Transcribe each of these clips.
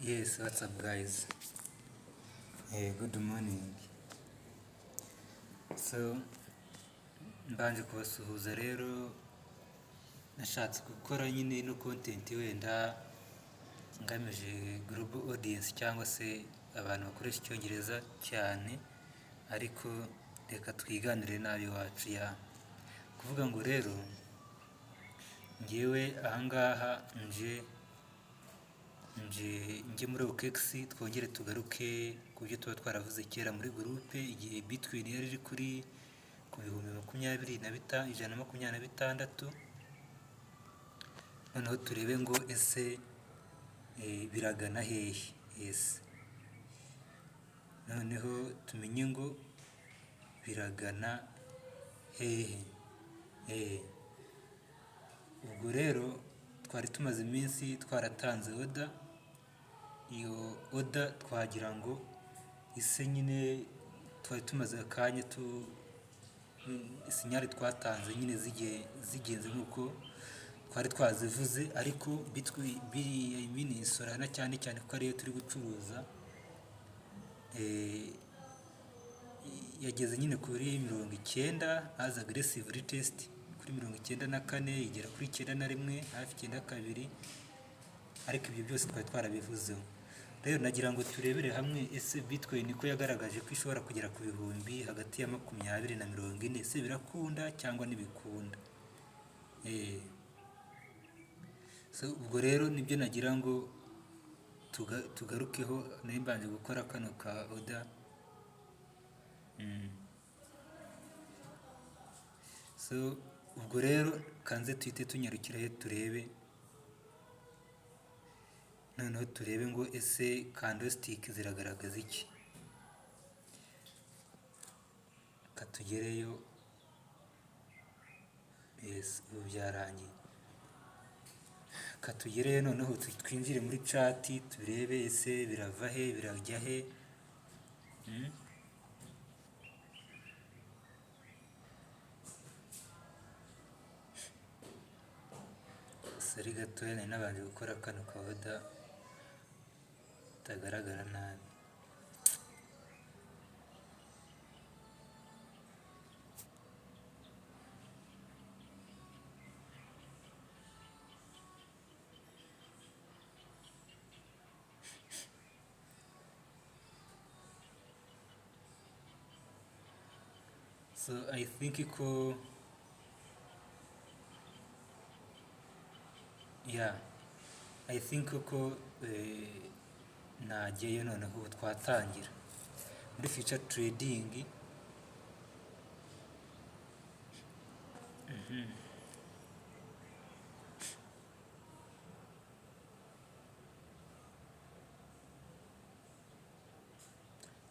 Yes, what's up guys? Good morning. So, mbanje kubasuhuza rero, nashatse gukora nyine no content wenda ngamije global audience cyangwa se abantu bakoresha icyongereza cyane, ariko reka twiganire nabi wacu ya. Kuvuga ngo rero ngewe ahangaha nje muri OKX, twongere tugaruke ku byo tuba twaravuze kera muri groupe igihe Bitcoin yari iri kuri ku bihumbi 126, noneho turebe ngo ese biragana hehe. Yes, noneho tumenye ngo biragana hehe. Ubwo rero twari tumaze iminsi twaratanze order, iyo order twagira ngo ise nyine twari tumaze akanya sinyari twatanze nyine zigenze nk'uko twari twazivuze, ariko Bitcoin Solana cyane cyane kuko ariyo turi gucuruza yageze nyine kuri 90 as aggressive retest kuri 94 igera kuri 91 hafi 92, ariko ibyo byose twari twarabivuzeho. Rero nagira ngo turebere hamwe ese Bitcoin ko yagaragaje ko ishobora kugera ku bihumbi hagati ya 20 na 40, ese birakunda cyangwa ntibikunda. So ubwo rero nibyo nagira ngo tugarukeho, nayo mbanje gukora kano ka order. So ubwo rero kanze tuhite tunyarukiraho turebe, noneho turebe ngo ese candlestick ziragaragaza iki. Katugereyo. Yes, ubu byarangiye. Katugereyo noneho twinjire muri chat turebe ese birava he birajya he. Sari gatoya nari nabanje gukora kano ka order tagaragara nabi. So I think ko ko nagiye noneho twatangira muri future trading.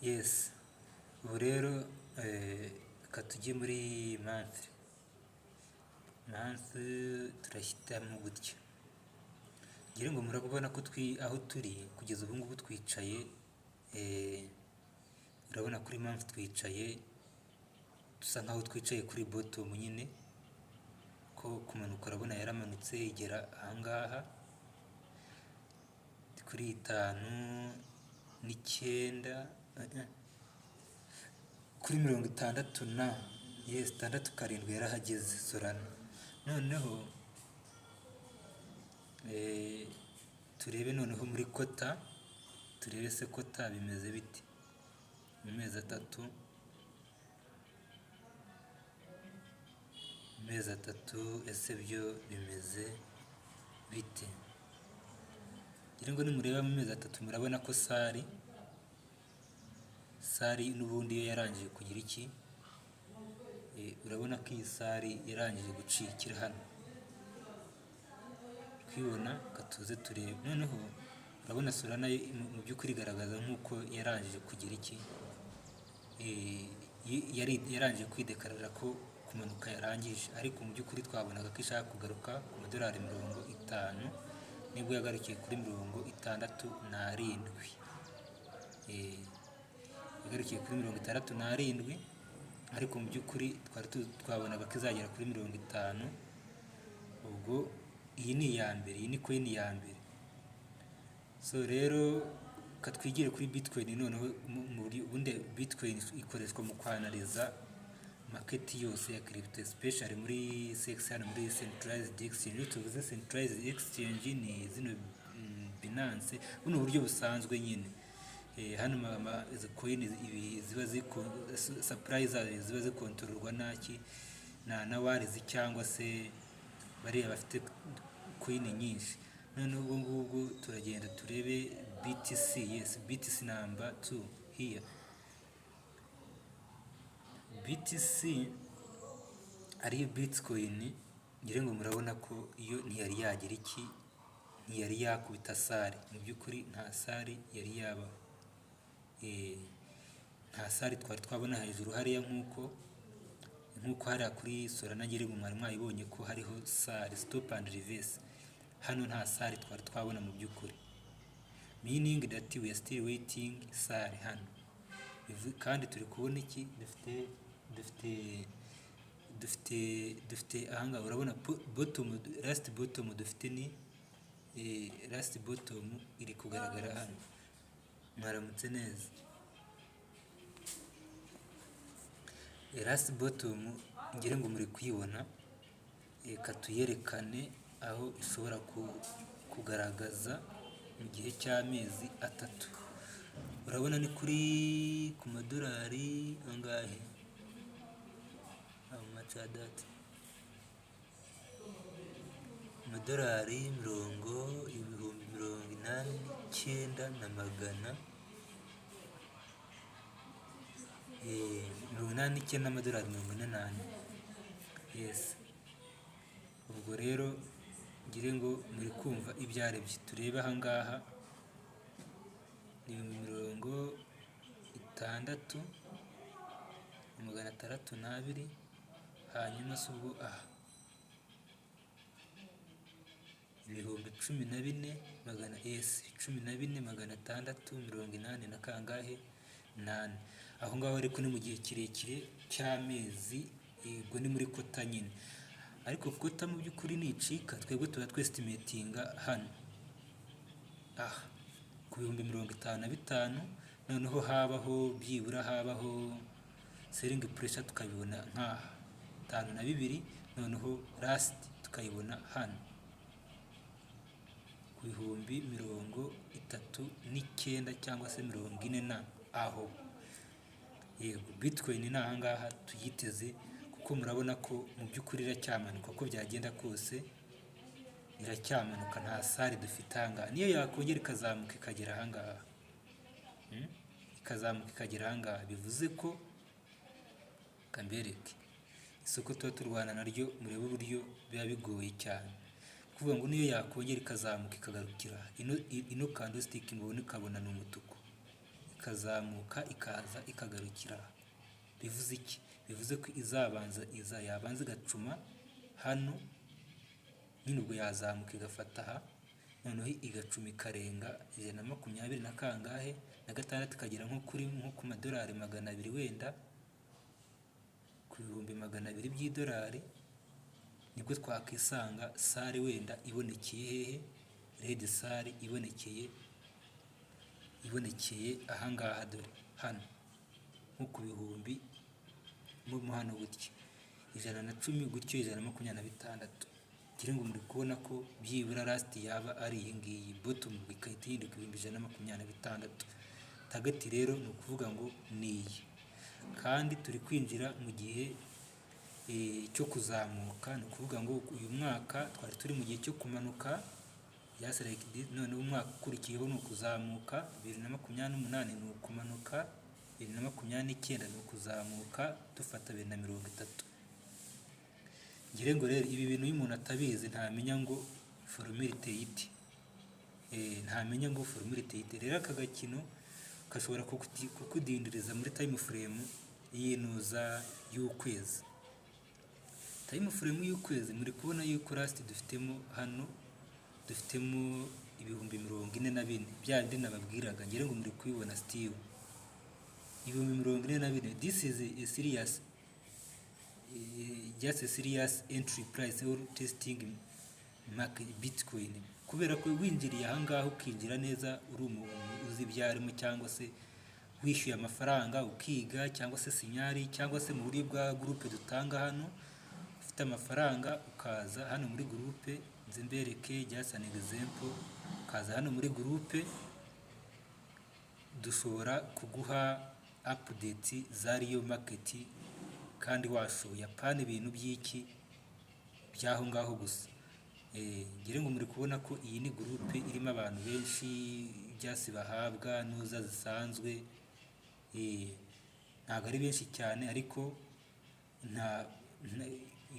Yes, ubu rero katujye muri month turashyitamo gutya. Ngira ngo murabona ko aho turi kugeza ubu ngubu twicaye, urabona kuri month twicaye dusa nkaho twicaye kuri bottom nyine, ko kumanuka urabona yaramanutse igera ahangaha kuri 59 kuri 60 na 67 yarahageze Solana. Noneho turebe noneho muri kota, turebe se kota bimeze bite mu mezi atatu, ese byo bimeze bite. Ngira ngo nimureba mu mezi atatu murabona ko sari n'ubundi yo yarangije kugira iki, urabona ko iyi sari yarangije gucikira hano, kwibona katuze turebe. Noneho urabona Solana mu by'ukuri igaragaza nk'uko yarangije kugira iki, yarangije kwidekarara ko kumanuka yarangije, ariko mu by'ukuri twabonaga ko ishaka kugaruka ku madolari 50, nibwo yagarukiye kuri 67. Yagarukiye kuri 67, ariko mu by'ukuri twabonaga ko izagera kuri 50. Ubwo iyi ni iya mbere, iyi ni coin ya mbere. So rero katwigire kuri bitcoin noneho ubundi bitcoin ikoreshwa mu kwanaliza market yose ya crypto, especially muri section muri centralized exchange. Iyo tuvuze centralized exchange ni zino Binance, buno buryo busanzwe nyine. Hano izo coin ziba supply zayo ziba zikontororwa na warizi cyangwa se bariya bafite coin nyinshi. None ubwo ngubwo turagenda turebe BTC. Yes, BTC number 2 here. BTC ariyo Bitcoin, ngire ngo murabona ko iyo ntiyari yagira iki, ntiyari yakubita sari. Mu by'ukuri nta sari yari yaba, nta sari twari twabona hejuru hariya nk'uko hariya kuri Solana ngire ngo mwari mwayibonye ko hariho sari stop and reverse. Hano nta sari twari twabona mu by'ukuri, meaning that we are still waiting sari hano. Kandi turi kubona iki, dufite ahanga urabona bottom, last bottom dufite ni last bottom iri kugaragara hano. Mwaramutse neza. Last bottom ngire ngo muri kuyibona, katuyerekane aho ishobora kugaragaza mu gihe cy'amezi 3. Urabona ni kuri ku madolari angahe, that amadolari 89,900 amadolari 88. Yes, ubwo rero ngire ngo muri kumva ibyarebye. Turebe ahangaha ni 60,602. Hanyuma se ubwo 14,680 na kangahe 8. Aho ngaho ariko ni mu gihe kirekire cy'amezi, ubwo ni muri kota nyine. Ariko kota mu by'ukuri nicika, twebwe tuba twestimatinga hano ku 55,000. Noneho byibura habaho selling pressure tukabibona nka 5.2. Noneho last tukayibona hano ku 39,000 cyangwa se 40 aho. Yego, Bitcoin ni ahangaha tuyiteze, kuko murabona ko mu by'ukuri iracyamanuka. Uko byagenda kose iracyamanuka, nta sari dufite ahangaha. Niyo yakongera ikazamuka ikagera ahangaha, bivuze ko kambereke isoko tuba turwana naryo, murebe uburyo biba bigoye cyane. Kuvuga ngo niyo yakongera ikazamuka ikagarukira ino candlestick mubona ikabona ni umutuku, ikazamuka ikaza ikagarukira, bivuze iki? Bivuze ko yabanza igacuma hano nyine, ubwo yazamuka igafata aha, noneho igacuma ikarenga 120 na kangahe na 6, ikagera nko ku madolari 200 wenda ku 200,000 by'idolari. Nibwo twakisanga sari wenda ibonekeye hehe, red sari ibonekeye ahangaha. Dore hano nko ku 1,000 mu hano gutya 110 gutyo 126. Ngira ngo muri kubona ko byibura last yaba ari iyi ngiyi bottom, ikahita ihinduka 126. Target rero ni ukuvuga ngo niyi, kandi turi kwinjira mu gihe cyo kuzamuka. Ni ukuvuga ngo uyu mwaka twari turi mu gihe cyo kumanuka, none umwaka ukurikiyeho ni ukuzamuka. 2028 ni ukumanuka, 2029 ni ukuzamuka, dufata 2030. Ngire ngo rero ibi bintu iyo umuntu atabizi ntamenya ngo formule iteye iti, rero aka gakino gashobora kukudindiriza muri time frame y'inuza y'ukwezi. Time frame y'ukwezi muri kubona yuko last dufitemo hano, dufitemo 44,000 bya bindi nababwiraga. Ngire ngo muri kubibona still 44,000. This is a serious, just a serious entry price or testing market Bitcoin. kubera ko winjiriye ahangaha ukinjira neza uri umuntu uzi ibyo arimo, cyangwa se wishyuye amafaranga ukiga, cyangwa se sinyari, cyangwa se mu buryo bwa gurupe dutanga hano, ufite amafaranga ukaza hano muri gurupe, nze mbereke just an example, ukaza hano muri gurupe dushobora kuguha update za Riyo Market kandi washoye, apana ibintu by'iki by'aho ngaho gusa. Ngira ngo muri kubona ko iyi ni gurupe irimo abantu benshi byasi bahabwa nuza zisanzwe, ntabwo ari benshi cyane, ariko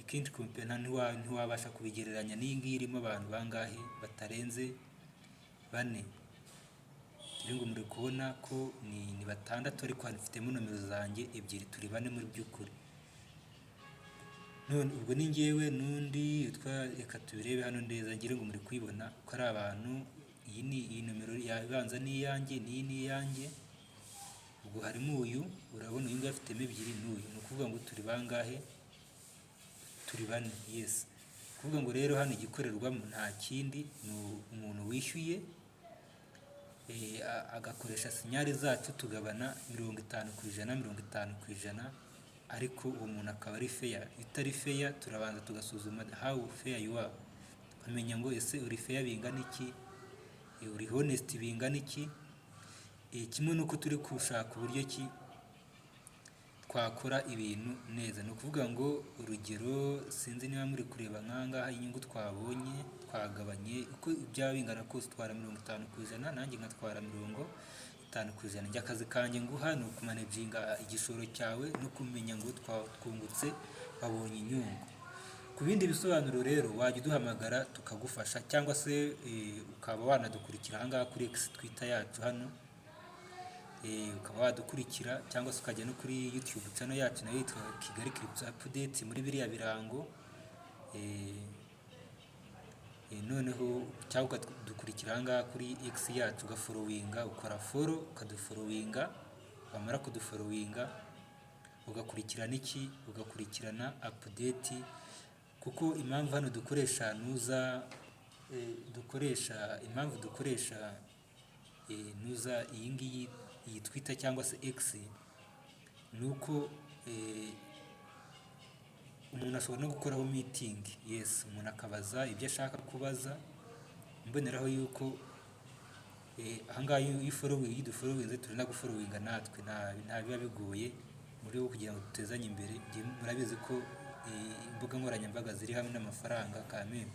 ikindi kompera ntiwabasha kubigereranya n'iyi ngiyi irimo abantu bangahe batarenze 4. Ngira ngo muri kubona ko ni 6, ariko hanifitemo nomero zanjye 2, turi 4 muri by'ukuri. None ubwo ni ngewe n'undi reka tubirebe hano neza. Ngira ngo muri kwibona ko ari abantu, iyi nomero yabanza ni iyanjye, n'iyi ni iyanjye. Ubwo harimo uyu, urabona uyu nguyu afitemo 2 n'uyu, ni ukuvuga ngo turi bangahe? Turi 4, yes. Kuvuga ngo rero hano igikorerwamo nta kindi, ni umuntu wishyuye agakoresha sinyari zacu tugabana 50%, 50%, ariko uwo muntu akaba ari fair. Itari fair turabanza tugasuzuma how fair you are, ukamenya ngo ese uri fair bingana iki, uri honest bingana iki. Kimwe nuko turi kushaka uburyo ki twakora ibintu neza. Ni ukuvuga ngo urugero, sinzi niba muri kureba nkangaha inyungu twabonye twagabanye uko byaba bingana kose, twara 50%, nanjye nkatwara 50%. Njye akazi kanjye nguha ni ukumanaginga igishoro cyawe no kumenya ngo twungutse wabonye inyungu. Ku bindi bisobanuro rero wajya uduhamagara tukagufasha, cyangwa se ukaba wanadukurikira ahangaha kuri X Twitter yacu hano, ukaba wadukurikira, cyangwa se ukajya no kuri YouTube channel yacu nayo yitwa Kigali Crypto Update muri biriya birango. Noneho cyangwa ukadukurikira ahangaha kuri X yacu ugafollowinga, ukora follow ukadufollowinga, wamara kudufollowinga ugakurikirana iki, ugakurikirana update. Kuko impamvu hano dukoresha impamvu dukoresha nuza iyi ngiyi, iyi Twitter cyangwa se X, nuko umuntu ashobora no gukoraho meeting, yes, umuntu akabaza ibyo ashaka kubaza. Mboneraho yuko ahangaha iyo udufollowinze turi nagufollowinga natwe, nta biba bigoye muri wo kugira ngo dutezanye imbere. Murabizi ko imbuga nkoranyambaga ziri hamwe n'amafaranga kameme.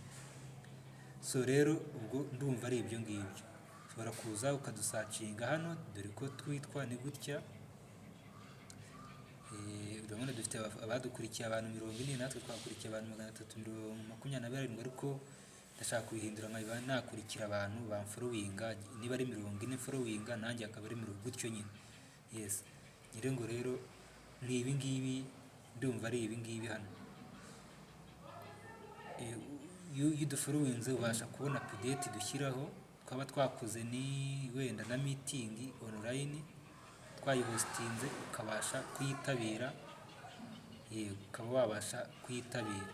So rero ubwo ndumva ari ibyo ngibyo, ushobora kuza ukadusacinga hano, dore ko twitwa ni gutya. Urabona dufite abadukurikiye abantu 40, natwe twakurikiye abantu 327, ariko ndashaka kubihindura nkaba nakurikira abantu bamfollowinga, niba ari 40 followinga nanjye akaba ari 40 gutyo nyine, yes. Ngira ngo rero ni ibi ngibi, ndumva ari ibi ngibi hano. Iyo dufollowinze ubasha kubona update dushyiraho, twaba twakoze ni wenda na meeting online twayihostinze, ukabasha kuyitabira, ukaba wabasha kuyitabira.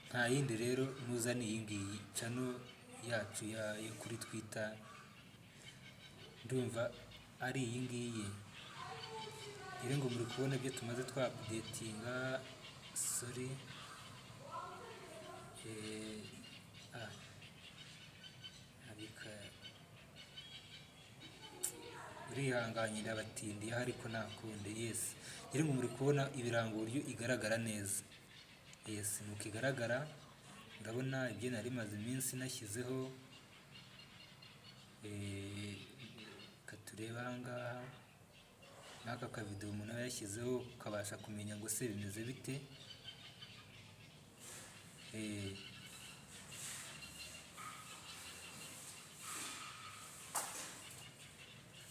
Nta yindi rero nuza ni iyi ngiyi channel yacu yo kuri Twitter, ndumva ari iyi ngiyi. Ngira ngo muri kubona ibyo tumaze twa updatinga, sorry, urihanganyira abatindi ariko nakunde, yes. Ngira ngo muri kubona ibirango uburyo igaragara neza, yes, nuko igaragara. Urabona ibyo nari maze iminsi nashyizeho, katureba ahangaha n'aka kavideo umuntu aba yashyizeho, ukabasha kumenya ngo se bimeze bite.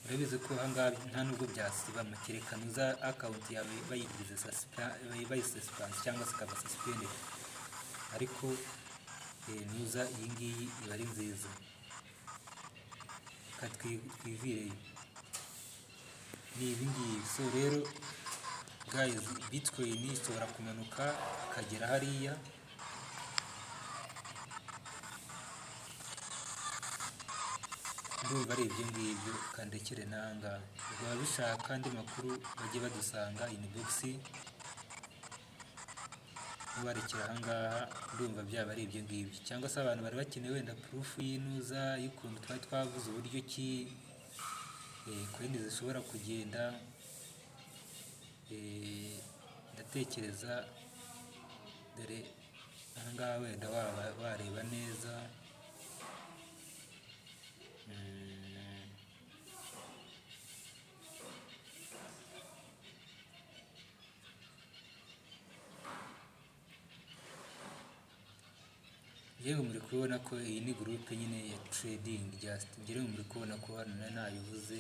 Urabizi ko ahangaha nta nubwo byasiba amakerekano uza account yawe bayisuspend cyangwa se ikaba suspended, ariko nuza iyi ngiyi iba ari nziza. Katwivire ni ibi ngibi. So rero guys, Bitcoin ishobora kumanuka akagera hariya, ndumva ari ibyo ngibyo kandekere nangaha. Ubwo ababishaka andi makuru bajye badusanga inbox mubarekera ahangaha, ndumva byaba ari ibyo ngibyo. Cyangwa se abantu bari bakeneye wenda proof y'inuza y'ukuntu twari twavuze uburyo ki coin zishobora kugenda, ndatekereza dore ahangaha wenda wareba neza. Ngira ngo muri kubona ko iyi ni groupe nyine ya trading just. Ngira ngo muri kubona ko hano nabivuze.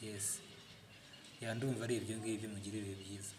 Yes. Ndumva ari ibyo ngibyo, mugire ibihe byiza.